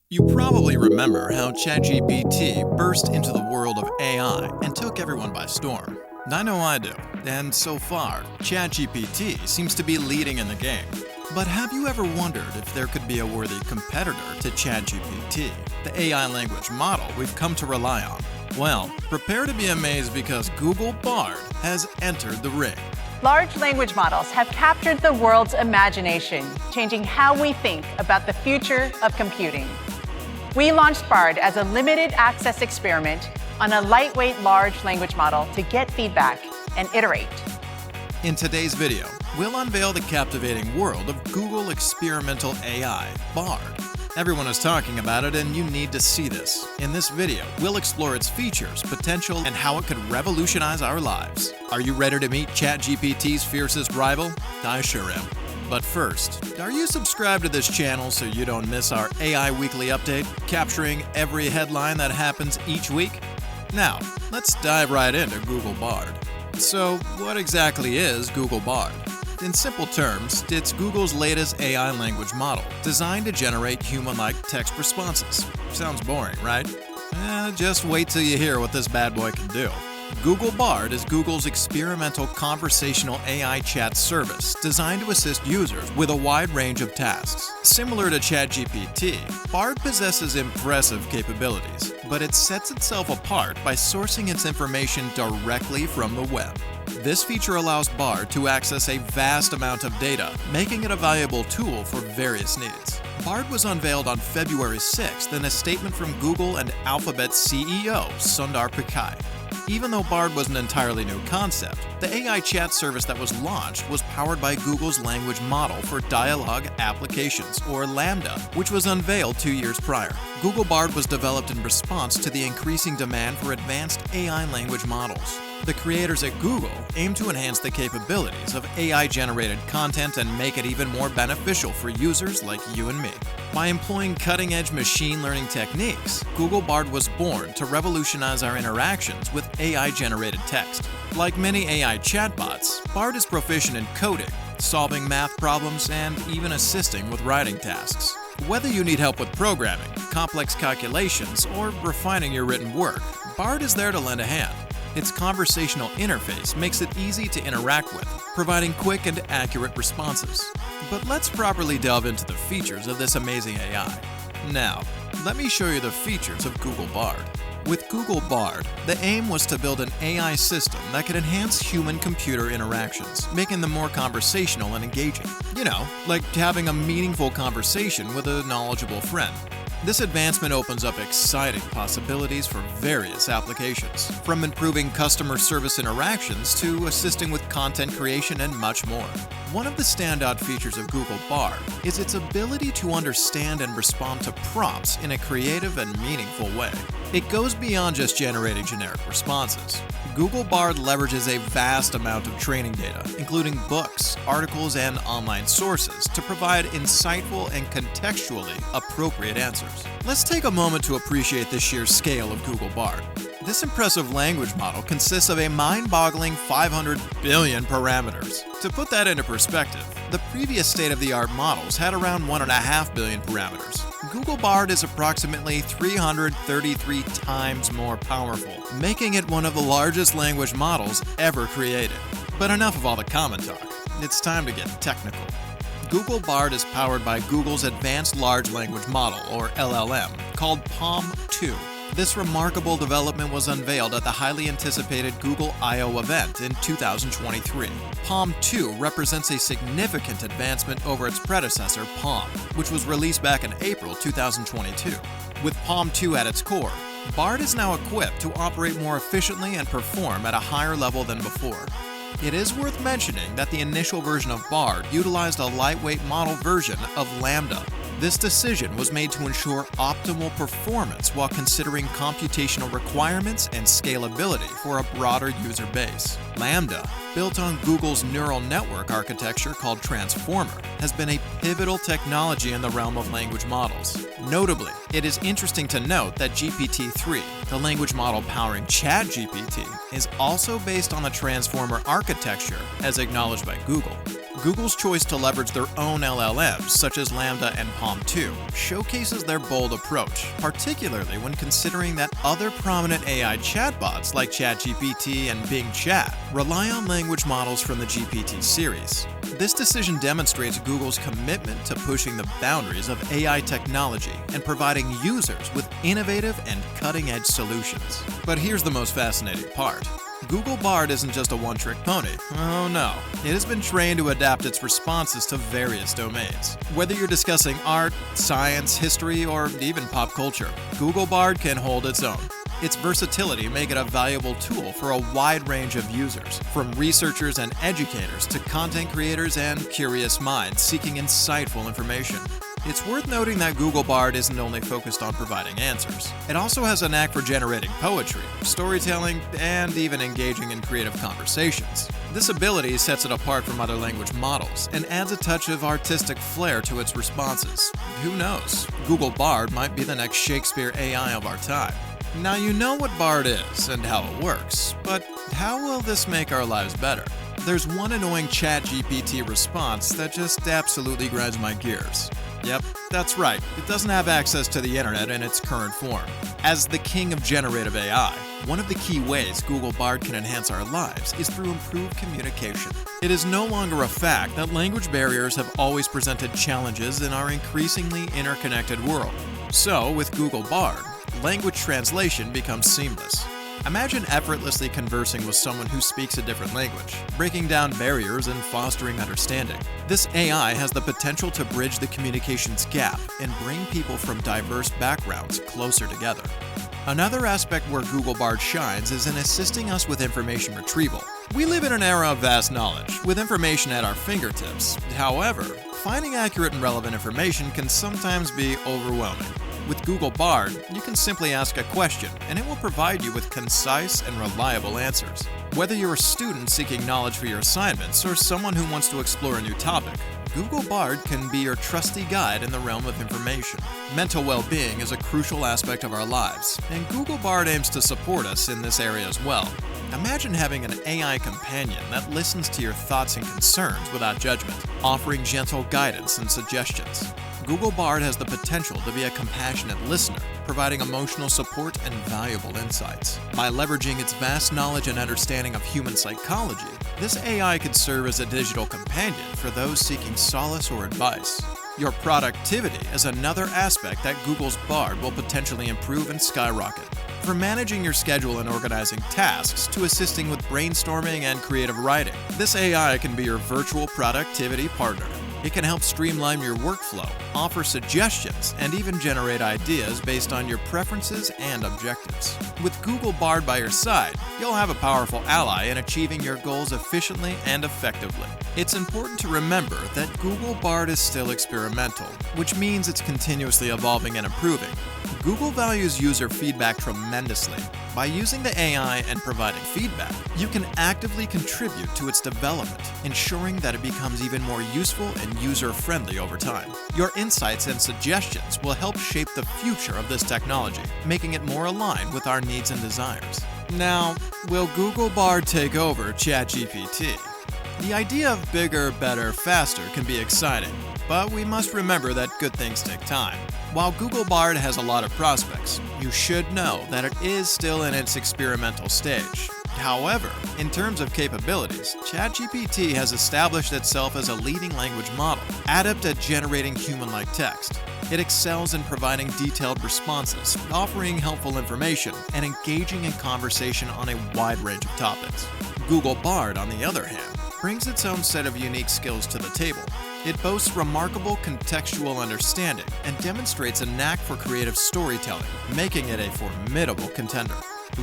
You probably remember how ChatGPT burst into the world of AI and took everyone by storm. I know I do, and so far, ChatGPT seems to be leading in the game. But have you ever wondered if there could be a worthy competitor to ChatGPT, the AI language model we've come to rely on? Well, prepare to be amazed because Google Bard has entered the ring. Large language models have captured the world's imagination, changing how we think about the future of computing. We launched Bard as a limited access experiment on a lightweight large language model to get feedback and iterate. In today's video, we'll unveil the captivating world of Google experimental AI, Bard. Everyone is talking about it and you need to see this. In this video, we'll explore its features, potential, and how it could revolutionize our lives. Are you ready to meet ChatGPT's fiercest rival? I sure am. But first, are you subscribed to this channel so you don't miss our AI Weekly Update, capturing every headline that happens each week? Now, let's dive right into Google Bard. So, what exactly is Google Bard? In simple terms, it's Google's latest AI language model, designed to generate human-like text responses. Sounds boring, right? Just wait till you hear what this bad boy can do. Google Bard is Google's experimental conversational AI chat service designed to assist users with a wide range of tasks. Similar to ChatGPT, Bard possesses impressive capabilities, but it sets itself apart by sourcing its information directly from the web. This feature allows Bard to access a vast amount of data, making it a valuable tool for various needs. Bard was unveiled on February 6th in a statement from Google and Alphabet CEO Sundar Pichai. Even though Bard was an entirely new concept, the AI chat service that was launched was powered by Google's language model for dialogue applications, or LaMDA, which was unveiled 2 years prior. Google Bard was developed in response to the increasing demand for advanced AI language models. The creators at Google aim to enhance the capabilities of AI-generated content and make it even more beneficial for users like you and me. By employing cutting-edge machine learning techniques, Google Bard was born to revolutionize our interactions with AI-generated text. Like many AI chatbots, Bard is proficient in coding, solving math problems, and even assisting with writing tasks. Whether you need help with programming, complex calculations, or refining your written work, Bard is there to lend a hand. Its conversational interface makes it easy to interact with, providing quick and accurate responses. But let's properly delve into the features of this amazing AI. Now, let me show you the features of Google Bard. With Google Bard, the aim was to build an AI system that could enhance human-computer interactions, making them more conversational and engaging. You know, like having a meaningful conversation with a knowledgeable friend. This advancement opens up exciting possibilities for various applications, from improving customer service interactions to assisting with content creation and much more. One of the standout features of Google Bard is its ability to understand and respond to prompts in a creative and meaningful way. It goes beyond just generating generic responses. Google Bard leverages a vast amount of training data, including books, articles, and online sources, to provide insightful and contextually appropriate answers. Let's take a moment to appreciate the sheer scale of Google Bard. This impressive language model consists of a mind-boggling 500 billion parameters. To put that into perspective, the previous state-of-the-art models had around 1.5 billion parameters. Google Bard is approximately 333 times more powerful, making it one of the largest language models ever created. But enough of all the common talk. It's time to get technical. Google Bard is powered by Google's Advanced Large Language Model, or LLM, called PaLM 2. This remarkable development was unveiled at the highly anticipated Google I/O event in 2023. PaLM 2 represents a significant advancement over its predecessor, PaLM, which was released back in April 2022. With PaLM 2 at its core, Bard is now equipped to operate more efficiently and perform at a higher level than before. It is worth mentioning that the initial version of Bard utilized a lightweight model version of LaMDA. This decision was made to ensure optimal performance while considering computational requirements and scalability for a broader user base. LaMDA, built on Google's neural network architecture called Transformer, has been a pivotal technology in the realm of language models. Notably, it is interesting to note that GPT-3, the language model powering ChatGPT, is also based on the transformer architecture as acknowledged by Google. Google's choice to leverage their own LLMs, such as Lambda and PaLM 2, showcases their bold approach, particularly when considering that other prominent AI chatbots like ChatGPT and Bing Chat rely on language models from the GPT series. This decision demonstrates Google's commitment to pushing the boundaries of AI technology and providing users with innovative and cutting-edge solutions. But here's the most fascinating part. Google Bard isn't just a one-trick pony. Oh no. It has been trained to adapt its responses to various domains. Whether you're discussing art, science, history, or even pop culture, Google Bard can hold its own. Its versatility make it a valuable tool for a wide range of users, from researchers and educators to content creators and curious minds seeking insightful information. It's worth noting that Google Bard isn't only focused on providing answers. It also has a knack for generating poetry, storytelling, and even engaging in creative conversations. This ability sets it apart from other language models and adds a touch of artistic flair to its responses. Who knows? Google Bard might be the next Shakespeare AI of our time. Now you know what Bard is and how it works, but how will this make our lives better? There's one annoying ChatGPT response that just absolutely grinds my gears. Yep, that's right, it doesn't have access to the internet in its current form. As the king of generative AI, one of the key ways Google Bard can enhance our lives is through improved communication. It is no longer a fact that language barriers have always presented challenges in our increasingly interconnected world. So, with Google Bard, language translation becomes seamless. Imagine effortlessly conversing with someone who speaks a different language, breaking down barriers and fostering understanding. This AI has the potential to bridge the communications gap and bring people from diverse backgrounds closer together. Another aspect where Google Bard shines is in assisting us with information retrieval. We live in an era of vast knowledge, with information at our fingertips. However, finding accurate and relevant information can sometimes be overwhelming. With Google Bard, you can simply ask a question, and it will provide you with concise and reliable answers. Whether you're a student seeking knowledge for your assignments or someone who wants to explore a new topic, Google Bard can be your trusty guide in the realm of information. Mental well-being is a crucial aspect of our lives, and Google Bard aims to support us in this area as well. Imagine having an AI companion that listens to your thoughts and concerns without judgment, offering gentle guidance and suggestions. Google Bard has the potential to be a compassionate listener, providing emotional support and valuable insights. By leveraging its vast knowledge and understanding of human psychology, this AI could serve as a digital companion for those seeking solace or advice. Your productivity is another aspect that Google's Bard will potentially improve and skyrocket. From managing your schedule and organizing tasks to assisting with brainstorming and creative writing, this AI can be your virtual productivity partner. It can help streamline your workflow, offer suggestions, and even generate ideas based on your preferences and objectives. With Google Bard by your side, you'll have a powerful ally in achieving your goals efficiently and effectively. It's important to remember that Google Bard is still experimental, which means it's continuously evolving and improving. Google values user feedback tremendously. By using the AI and providing feedback, you can actively contribute to its development, ensuring that it becomes even more useful and user-friendly over time. Your insights and suggestions will help shape the future of this technology, making it more aligned with our needs and desires. Now, will Google Bard take over ChatGPT? The idea of bigger, better, faster can be exciting, but we must remember that good things take time. While Google Bard has a lot of prospects, you should know that it is still in its experimental stage. However, in terms of capabilities, ChatGPT has established itself as a leading language model, adept at generating human-like text. It excels in providing detailed responses, offering helpful information, and engaging in conversation on a wide range of topics. Google Bard, on the other hand, brings its own set of unique skills to the table. It boasts remarkable contextual understanding and demonstrates a knack for creative storytelling, making it a formidable contender.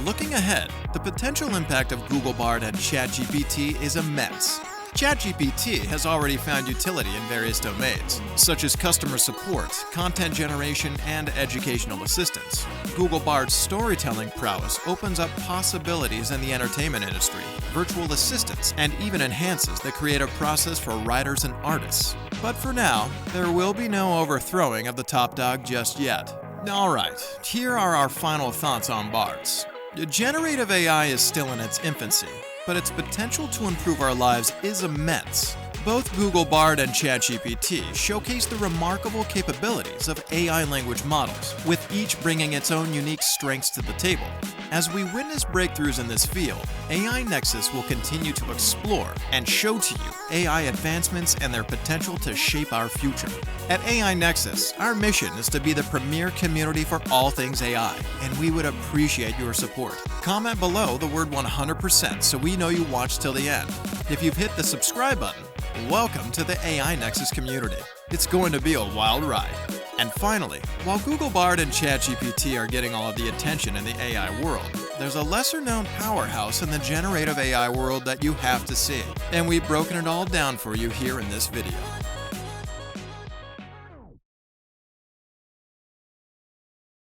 Looking ahead, the potential impact of Google Bard and ChatGPT is immense. ChatGPT has already found utility in various domains, such as customer support, content generation, and educational assistance. Google Bard's storytelling prowess opens up possibilities in the entertainment industry, virtual assistants, and even enhances the creative process for writers and artists. But for now, there will be no overthrowing of the top dog just yet. Alright, here are our final thoughts on Bards. Generative AI is still in its infancy, but its potential to improve our lives is immense. Both Google Bard and ChatGPT showcase the remarkable capabilities of AI language models, with each bringing its own unique strengths to the table. As we witness breakthroughs in this field, AI Nexus will continue to explore and show to you AI advancements and their potential to shape our future. At AI Nexus, our mission is to be the premier community for all things AI, and we would appreciate your support. Comment below the word 100% so we know you watched till the end. If you've hit the subscribe button, welcome to the AI Nexus community. It's going to be a wild ride. And finally, while Google Bard and ChatGPT are getting all of the attention in the AI world, there's a lesser-known powerhouse in the generative AI world that you have to see. And we've broken it all down for you here in this video.